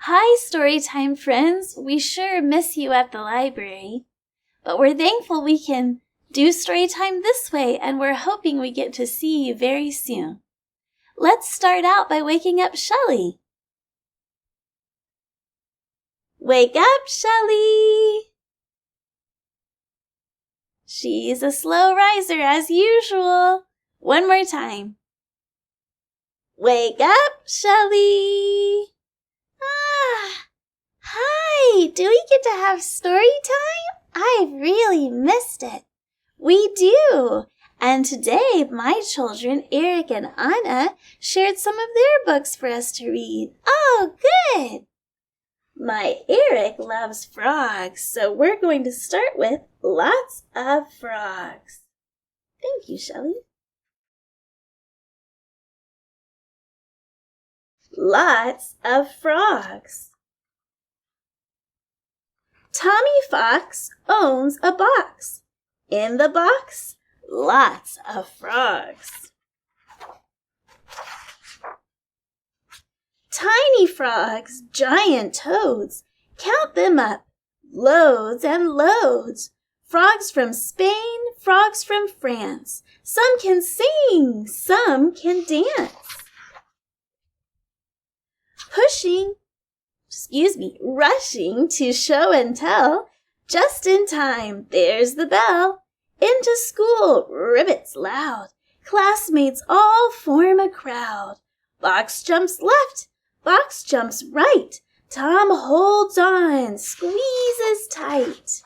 Hi, Storytime friends. We sure miss you at the library. But we're thankful we can do Storytime this way, and we're hoping we get to see you very soon. Let's start out by waking up Shelly. Wake up, Shelly! She's a slow riser as usual. One more time. Wake up, Shelly! Hi! Do we get to have story time? I've really missed it. We do! And today, my children, Eric and Anna, shared some of their books for us to read. Oh, good! My Eric loves frogs, so we're going to start with Lots of Frogs. Thank you, Shelly. Lots of Frogs. Tommy Fox owns a box. In the box, lots of frogs. Tiny frogs, giant toads, count them up, loads and loads. Frogs from Spain, frogs from France. Some can sing, some can dance. Rushing to show and tell. Just in time, there's the bell. Into school, ribbits loud. Classmates all form a crowd. Box jumps left, box jumps right. Tom holds on, squeezes tight.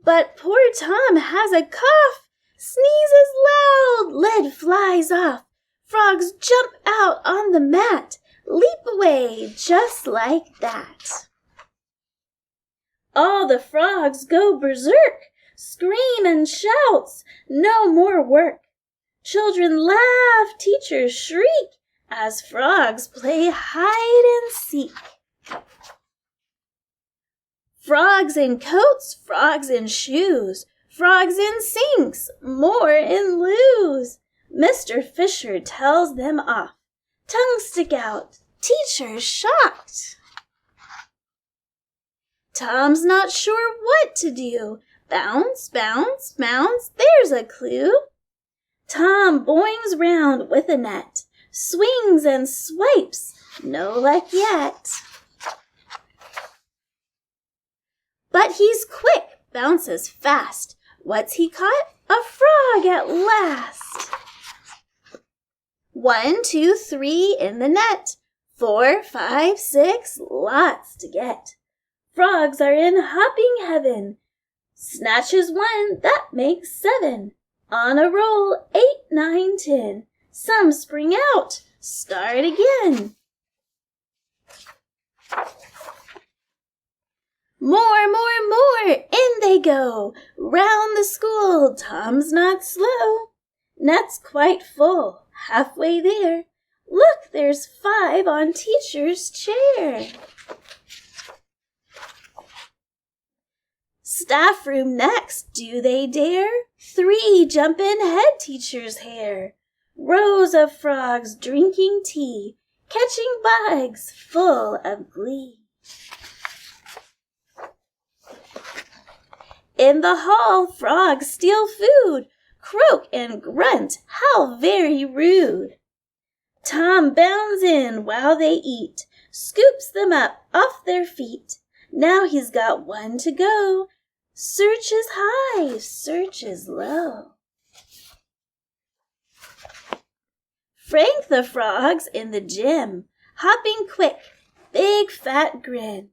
But poor Tom has a cough, sneezes loud, lid flies off. Frogs jump out on the mat, leap away just like that. All the frogs go berserk, scream and shouts, no more work. Children laugh, teachers shriek, as frogs play hide and seek. Frogs in coats, frogs in shoes, frogs in sinks, more in loos. Mr. Fisher tells them off. Tongues stick out, teacher's shocked. Tom's not sure what to do. Bounce, bounce, bounce, there's a clue. Tom boings round with a net, swings and swipes, no luck yet. But he's quick, bounces fast. What's he caught? A frog at last. 1, 2, 3 in the net. 4, 5, 6, lots to get. Frogs are in hopping heaven. Snatches 1, that makes 7. On a roll, 8, 9, 10. Some spring out, start again. More, in they go. Round the school, Tom's not slow. Net's quite full, halfway there. Look, there's 5 on teacher's chair. Staff room next, do they dare? 3 jump in head teacher's hair. Rows of frogs drinking tea, catching bugs full of glee. In the hall, frogs steal food, croak and grunt, how very rude. Tom bounds in while they eat, scoops them up off their feet. Now he's got 1 to go. Searches high, searches low. Frank the Frog's in the gym, hopping quick, big fat grin.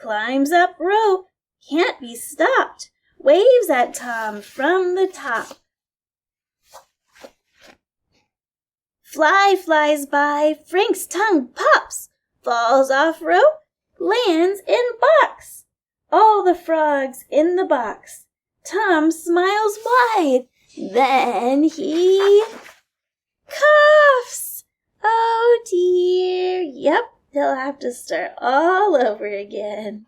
Climbs up rope, can't be stopped, waves at Tom from the top. Fly flies by, Frank's tongue pops, falls off rope, lands in box. All the frogs in the box. Tom smiles wide, then he coughs. Oh dear, yep, he'll have to start all over again.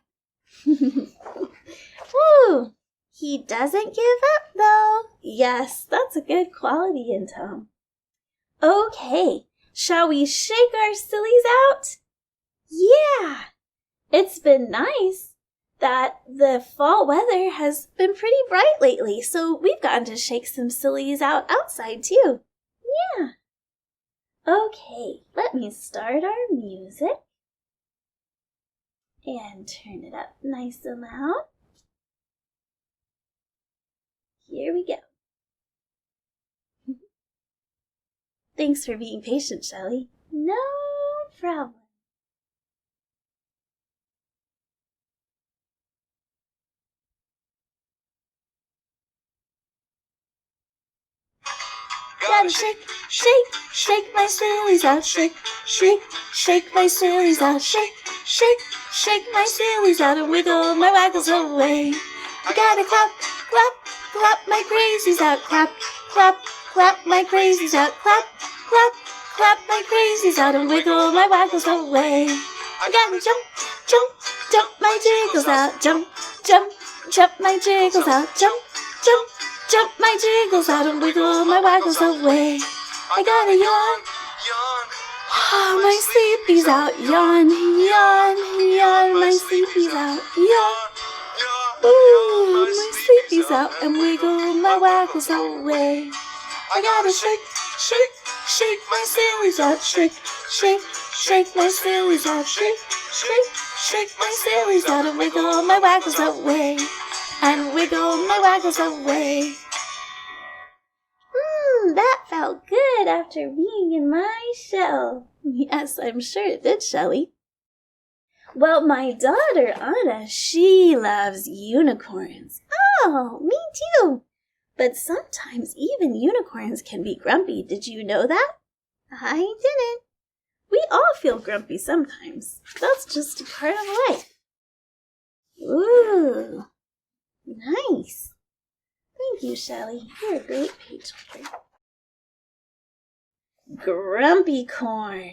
Woo! He doesn't give up, though. Yes, that's a good quality in Tom. Okay, shall we shake our sillies out? Yeah, It's been nice that the fall weather has been pretty bright lately, so we've gotten to shake some sillies out outside too. Yeah. Okay, let me start our music and turn it up nice and loud. Here we go. Thanks for being patient, Shelly. No problem. Gotta shake, shake, shake my sillies out. Shake, shake, shake my sillies out. Shake, shake, shake my sillies out and wiggle my waggles away. I gotta clap, clap, clap my crazies out. Clap, clap, clap my crazies out. Clap, clap, clap my crazies out and wiggle my waggles away. I gotta jump, jump, jump my jiggles out. Jump, jump, jump my jiggles out. Jump, jump, jump my jiggles out and wiggle my waggles away. I gotta yawn, yawn. Ah, my sleepies out. Yawn, yawn, yawn. My sleepies out. Yawn. Ooh, my sleepies out and wiggle my waggles away. I gotta shake, shake, shake my sillies out. Shake, shake, shake my sillies out. Shake, shake, shake my sillies out and wiggle my waggles away. And wiggle my waggles away. That felt good after being in my shell. Yes, I'm sure it did, Shelly. Well, my daughter, Anna, she loves unicorns. Oh, me too. But sometimes even unicorns can be grumpy. Did you know that? I didn't. We all feel grumpy sometimes. That's just a part of life. Ooh, nice. Thank you, Shelly. You're a great page holder. Grumpy corn.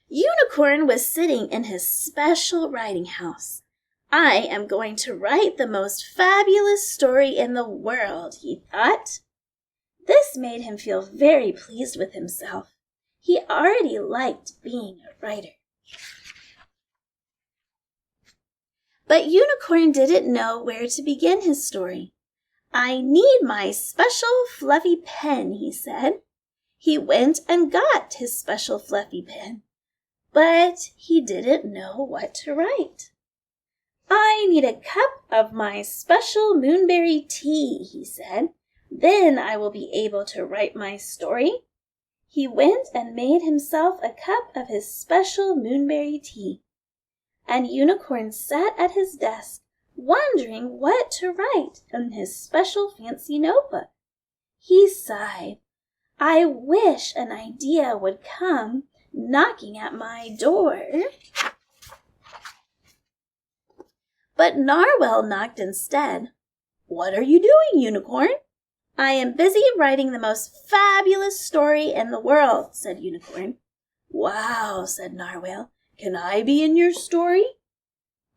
Unicorn was sitting in his special writing house. I am going to write the most fabulous story in the world, he thought. This made him feel very pleased with himself. He already liked being a writer. But Unicorn didn't know where to begin his story. I need my special fluffy pen, he said. He went and got his special fluffy pen, but he didn't know what to write. I need a cup of my special moonberry tea, he said. Then I will be able to write my story. He went and made himself a cup of his special moonberry tea. And Unicorn sat at his desk, wondering what to write in his special fancy notebook. He sighed. I wish an idea would come knocking at my door. But Narwhal knocked instead. What are you doing, Unicorn? I am busy writing the most fabulous story in the world, said Unicorn. Wow, said Narwhal. Can I be in your story?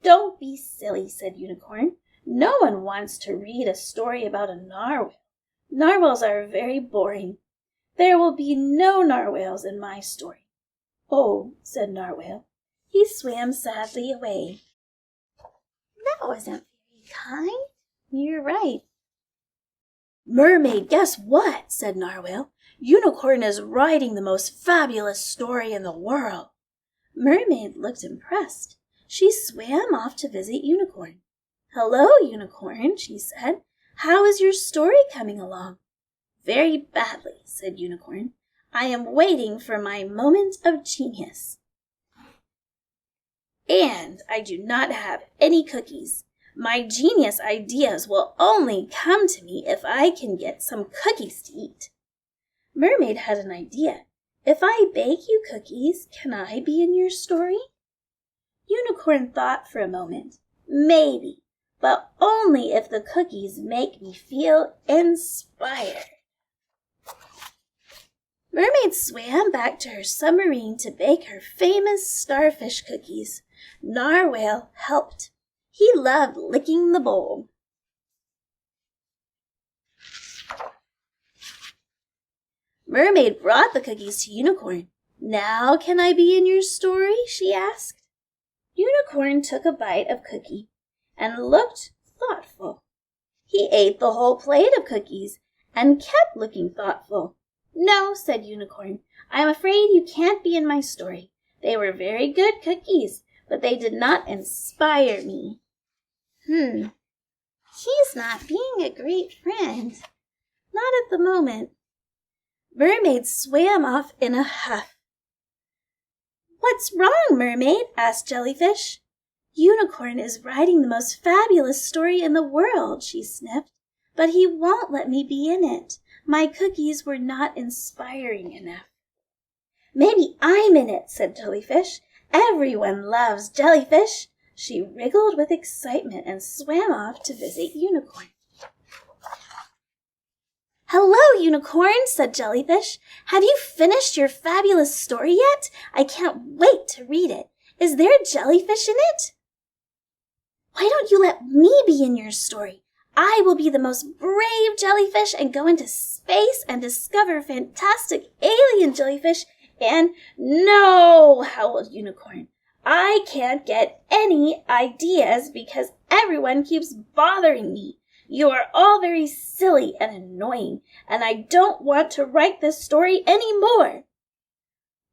Don't be silly, said Unicorn. No one wants to read a story about a narwhal. Narwhals are very boring. There will be no narwhals in my story. Oh, said Narwhal. He swam sadly away. That wasn't very kind. You're right. Mermaid, guess what? Said Narwhal. Unicorn is writing the most fabulous story in the world. Mermaid looked impressed. She swam off to visit Unicorn. Hello, Unicorn, she said. How is your story coming along? Very badly, said Unicorn. I am waiting for my moment of genius. And I do not have any cookies. My genius ideas will only come to me if I can get some cookies to eat. Mermaid had an idea. If I bake you cookies, can I be in your story? Unicorn thought for a moment. Maybe, but only if the cookies make me feel inspired. Mermaid swam back to her submarine to bake her famous starfish cookies. Narwhal helped. He loved licking the bowl. Mermaid brought the cookies to Unicorn. Now can I be in your story? She asked. Unicorn took a bite of cookie and looked thoughtful. He ate the whole plate of cookies and kept looking thoughtful. No, said Unicorn, I am afraid you can't be in my story. They were very good cookies, but they did not inspire me. He's not being a great friend. Not at the moment. Mermaid swam off in a huff. What's wrong, Mermaid? Asked Jellyfish. Unicorn is writing the most fabulous story in the world, she sniffed, but he won't let me be in it. My cookies were not inspiring enough. Maybe I'm in it, said Jellyfish. Everyone loves Jellyfish. She wriggled with excitement and swam off to visit Unicorn. Hello, Unicorn, said Jellyfish. Have you finished your fabulous story yet? I can't wait to read it. Is there a jellyfish in it? Why don't you let me be in your story? I will be the most brave jellyfish and go into space and discover fantastic alien jellyfish and— No, howled Unicorn. I can't get any ideas because everyone keeps bothering me. You are all very silly and annoying, and I don't want to write this story any more.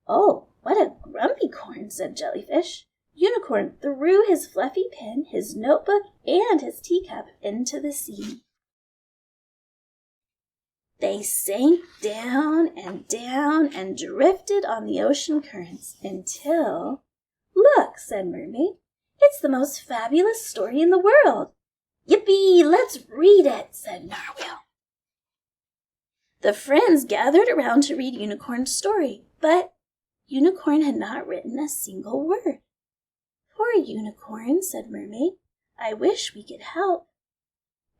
Oh, what a grumpy corn, said Jellyfish. Unicorn threw his fluffy pen, his notebook, and his teacup into the sea. They sank down and drifted on the ocean currents until— Look, said Mermaid, it's the most fabulous story in the world. Yippee, let's read it, said Narwhal. The friends gathered around to read Unicorn's story, but Unicorn had not written a single word. Poor Unicorn, said Mermaid. I wish we could help.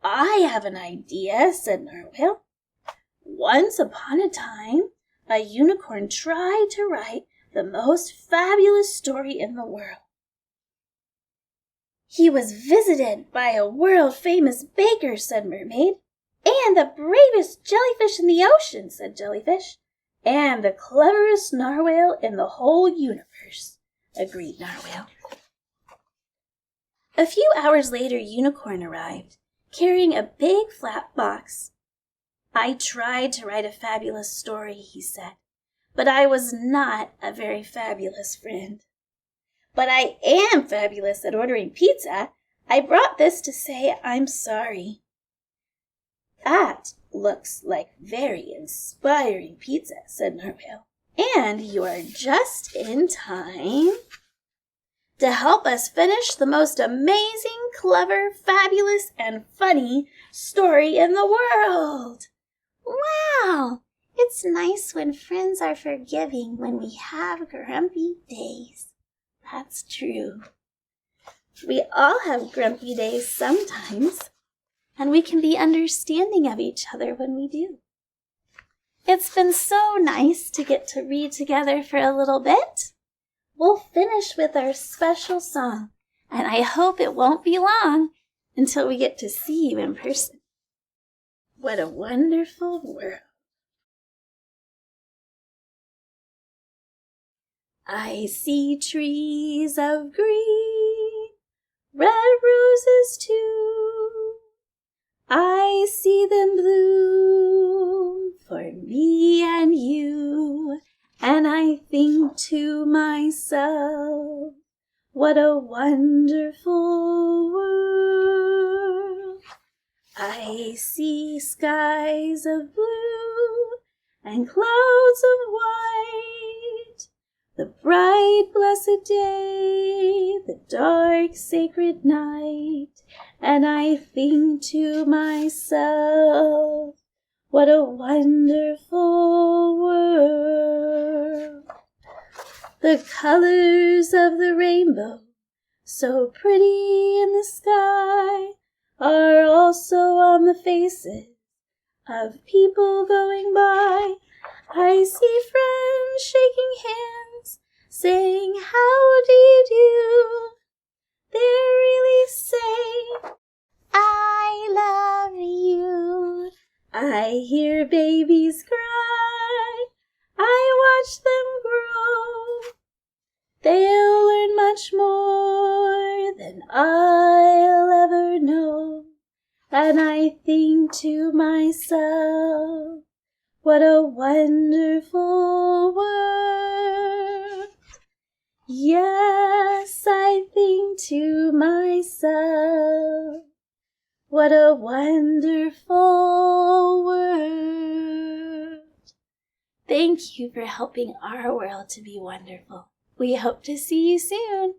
I have an idea, said Narwhal. Once upon a time, a unicorn tried to write the most fabulous story in the world. He was visited by a world-famous baker, said Mermaid, and the bravest jellyfish in the ocean, said Jellyfish, and the cleverest narwhal in the whole universe, agreed Narwhal. A few hours later, Unicorn arrived, carrying a big flat box. I tried to write a fabulous story, he said, but I was not a very fabulous friend. But I am fabulous at ordering pizza. I brought this to say I'm sorry. That looks like very inspiring pizza, said Narwhal. And you are just in time to help us finish the most amazing, clever, fabulous, and funny story in the world. Wow! It's nice when friends are forgiving when we have grumpy days. That's true. We all have grumpy days sometimes, and we can be understanding of each other when we do. It's been so nice to get to read together for a little bit. We'll finish with our special song, and I hope it won't be long until we get to see you in person. What a wonderful world. I see trees of green, red roses too. I see them bloom for me and you. And I think to myself, what a wonderful world. I see skies of blue and clouds of white, the bright blessed day, the dark sacred night, and I think to myself, what a wonderful world. The colors of the rainbow, so pretty in the sky, are also on the faces of people going by. I see friends shaking hands, saying, how do you do? They really say, I love you. I hear babies cry. I watch them grow. much more than I'll ever know. And I think to myself, what a wonderful world. Yes, I think to myself, what a wonderful world. Thank you for helping our world to be wonderful. We hope to see you soon.